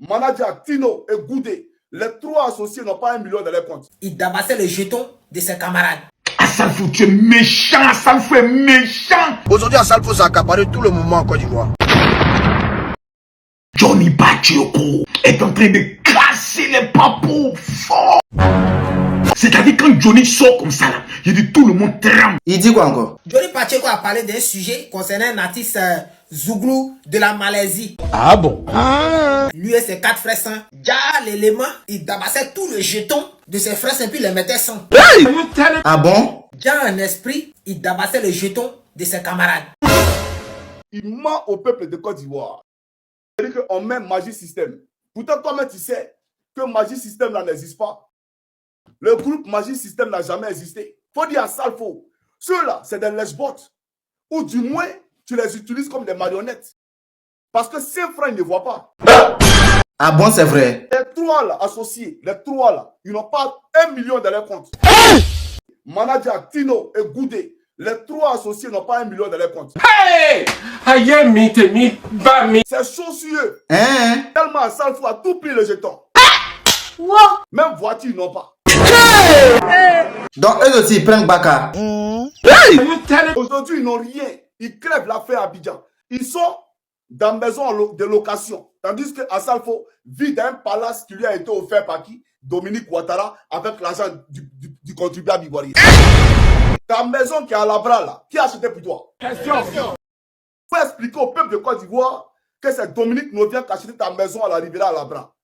Manager, Tino et Goudé, les trois associés n'ont pas 1 million dans les comptes. Il dabassaient les jetons de ses camarades. Assalfo, tu es méchant, Assalfo est méchant. Aujourd'hui, Assalfo s'est accaparé tout le moment en Côte d'Ivoire. Johnny Bachioko est en train de casser les papous fort. C'est-à-dire quand Johnny sort comme ça, là, il dit tout le monde tremble. Il dit quoi encore? Johnny Pacheco a parlé d'un sujet concernant un artiste Zouglou de la Malaisie. Ah bon? Lui et ses 4 frères saints, l'élément, il dabassait tout le jeton de ses frères saints puis les mettait sans. Ah bon? En esprit, il dabassait le jeton de ses camarades. Il ment au peuple de Côte d'Ivoire. C'est-à-dire qu'on met Magic System. Pourtant, toi-même, tu sais que Magic System là n'existe pas. Le groupe Magic System n'a jamais existé. Faut dire à Salfo, ceux-là, c'est des lèche-bots. Ou du moins, tu les utilises comme des marionnettes. Parce que ces frères, ils ne voient pas. Ah bon, c'est vrai? Les trois là, associés, les trois là, ils n'ont pas 1 million dans les comptes. Manager, Tino et Goudé, les trois associés n'ont pas 1 million dans les comptes. Hey! C'est chaussieux. Hein? Tellement Salfo a tout pris le jeton. Même voiture, ils n'ont pas. Donc eux aussi ils prennent Baka. Aujourd'hui, ils n'ont rien. Ils crèvent l'affaire à Abidjan. Ils sont dans une maison de location. Tandis que Assalfo vit dans un palace qui lui a été offert par qui? Dominique Ouattara, avec l'argent du contribuable ivoirien. Ta maison qui est à Labra là, qui a acheté pour toi? Il faut expliquer au peuple de Côte d'Ivoire que c'est Dominique Novien qui a acheté ta maison à la Riviera à Labra.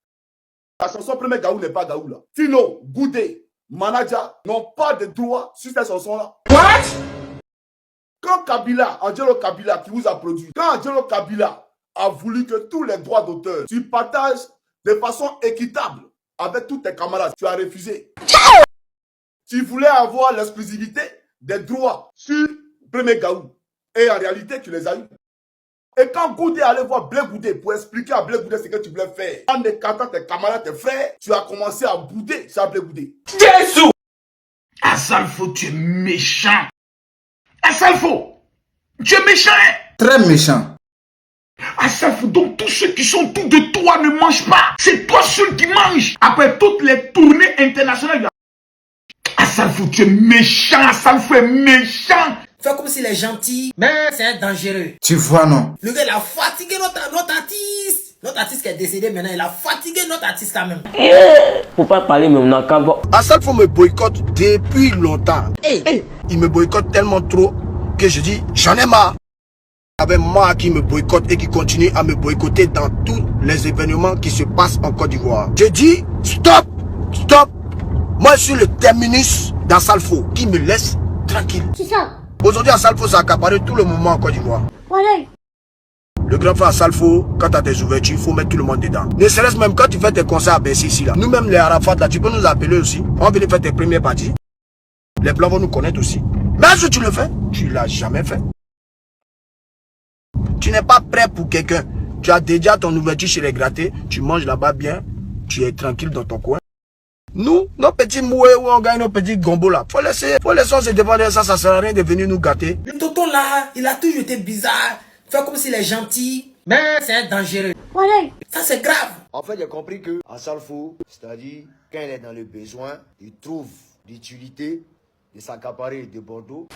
La chanson Premier Gaou n'est pas Gaou là. Tino, Goudé, Manager n'ont pas de droit sur cette chanson là. What? Quand Kabila, Angelo Kabila qui vous a produit, quand Angelo Kabila a voulu que tous les droits d'auteur, tu partages de façon équitable avec tous tes camarades, tu as refusé. Tu voulais avoir l'exclusivité des droits sur Premier Gaou. Et en réalité, tu les as eu. Et quand Goudé allait voir Blé Goudé pour expliquer à Blé Goudé ce que tu voulais faire, en écartant tes camarades, tes frères, tu as commencé à bouder sur Blé Goudé. Jésus! Assalfo, tu es méchant. Assalfo, tu es méchant, hein? Très méchant. Assalfo, donc tous ceux qui sont autour de toi ne mangent pas. C'est toi seul qui mange. Après toutes les tournées internationales. Assalfo, tu es méchant. Assalfo est méchant. Fait comme s'il est gentil, mais c'est un dangereux. Tu vois, non? Le gars, il a fatigué notre artiste. Notre artiste qui est décédé maintenant, il a fatigué notre artiste quand même. Faut pas parler maintenant quand Assalfo me boycotte depuis longtemps. Il me boycotte tellement trop que je dis, j'en ai marre. Avec moi qui me boycotte et qui continue à me boycotter dans tous les événements qui se passent en Côte d'Ivoire. Je dis, stop, stop. Moi, je suis le terminus d'Assalfo qui me laisse tranquille. C'est ça. Aujourd'hui, Assalfo s'est accaparé tout le moment en Côte d'Ivoire. Voilà. Le grand frère Assalfo, quand tu as des ouvertures, il faut mettre tout le monde dedans. Ne serait-ce même quand tu fais tes concerts à Bercy ici là. Nous-mêmes les Arafat là, tu peux nous appeler aussi. On va venir faire tes premières parties. Les Blancs vont nous connaître aussi. Mais si tu le fais, tu l'as jamais fait. Tu n'es pas prêt pour quelqu'un. Tu as déjà ton ouverture chez les grattés. Tu manges là-bas bien. Tu es tranquille dans ton coin. Nous, nos petits mouets où on gagne nos petits gombos là. Faut laisser on se défendre ça, ça sert à rien de venir nous gâter. Le tonton là, il a toujours été bizarre. Fait comme s'il est gentil, mais c'est un dangereux. Voilà. Ça c'est grave. En fait, j'ai compris que Assalfo, c'est-à-dire quand il est dans le besoin, il trouve l'utilité de s'accaparer de Bordeaux.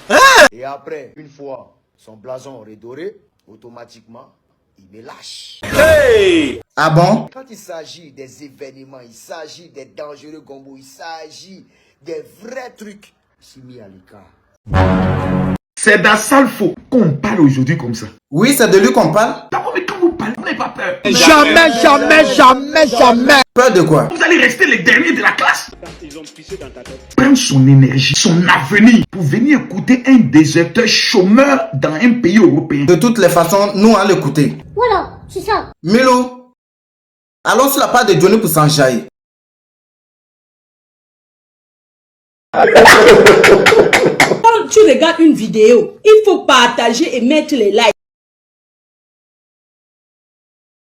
Et après, une fois son blason redoré, automatiquement, il me lâche. Ah bon? Quand il s'agit des événements, il s'agit des dangereux gombos, il s'agit des vrais trucs, il s'est mis à l'écart. C'est d'Assalfo qu'on parle aujourd'hui comme ça. Oui, c'est de lui qu'on parle. D'abord, mais quand vous parlez, vous n'avez pas peur. Jamais. Peur de quoi? Vous allez rester les derniers de la classe. Prendre son énergie, son avenir pour venir écouter un déserteur chômeur dans un pays européen. De toutes les façons, nous allons l'écouter. Voilà, c'est ça. Milo, allons sur la part de Johnny pour s'enjailler. Quand tu regardes une vidéo, il faut partager et mettre les likes.